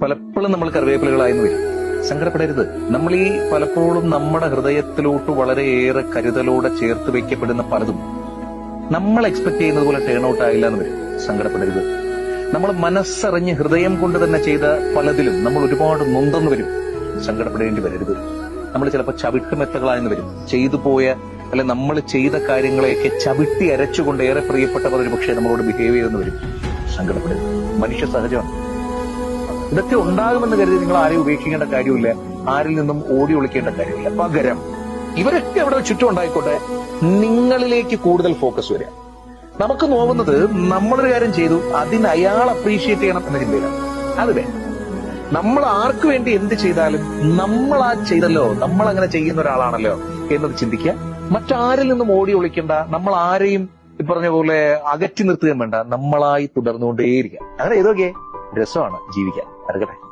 പലപ്പോഴും നമ്മൾ കറിവേപ്പിലകളായെന്ന് വരും. സങ്കടപ്പെടരുത്. നമ്മൾ ഈ പലപ്പോഴും നമ്മുടെ ഹൃദയത്തിലോട്ട് വളരെയേറെ കരുതലോടെ ചേർത്ത് വയ്ക്കപ്പെടുന്ന പലതും നമ്മൾ എക്സ്പെക്ട് ചെയ്യുന്നത് പോലെ ടേൺ ഔട്ട് ആയില്ല എന്ന് വരും. സങ്കടപ്പെടരുത്. നമ്മൾ മനസ്സറിഞ്ഞ് ഹൃദയം കൊണ്ട് തന്നെ ചെയ്ത പലതിലും നമ്മൾ ഒരുപാട് നൊന്തെന്ന് വരും. സങ്കടപ്പെടേണ്ടി വരരുത്. നമ്മൾ ചിലപ്പോൾ ചവിട്ടുമെത്തകളായെന്ന് വരും. ചെയ്തു പോയ അല്ലെ നമ്മൾ ചെയ്ത കാര്യങ്ങളെയൊക്കെ ചവിട്ടി അരച്ചുകൊണ്ട് ഏറെ പ്രിയപ്പെട്ടവർ ഒരു പക്ഷേ നമ്മളോട് ബിഹേവ് ചെയ്തെന്ന് വരും. സങ്കടപ്പെടരുത്. മനുഷ്യ സഹജമാണ്. ഇതൊക്കെ ഉണ്ടാകുമെന്ന് കരുതി നിങ്ങൾ ആരെയും ഉപേക്ഷിക്കേണ്ട കാര്യമില്ല. ആരിൽ നിന്നും ഓടി ഒളിക്കേണ്ട കാര്യമില്ല. പകരം ഇവരൊക്കെ അവിടെ ചുറ്റും ഉണ്ടായിക്കോട്ടെ, നിങ്ങളിലേക്ക് കൂടുതൽ ഫോക്കസ് വരിക. നമുക്ക് നോവുന്നത് നമ്മളൊരു കാര്യം ചെയ്തു, അതിന് അയാൾ അപ്രീഷിയേറ്റ് ചെയ്യണം എന്ന ചിന്തയിലാണ്. അത് വേണ്ട. നമ്മൾ ആർക്ക് വേണ്ടി എന്ത് ചെയ്താലും നമ്മൾ ആ ചെയ്തല്ലോ, നമ്മൾ അങ്ങനെ ചെയ്യുന്ന ഒരാളാണല്ലോ എന്നത് ചിന്തിക്കുക. മറ്റാരിൽ നിന്നും ഓടി ഒളിക്കേണ്ട. നമ്മൾ ആരെയും പറഞ്ഞ പോലെ അകറ്റി നിർത്തുകയും വേണ്ട. നമ്മളായി തുടർന്നുകൊണ്ടേയിരിക്കുക. അങ്ങനെ ഏതൊക്കെ രസമാണ് ജീവിക്കാൻ. നടക്കട്ടെ.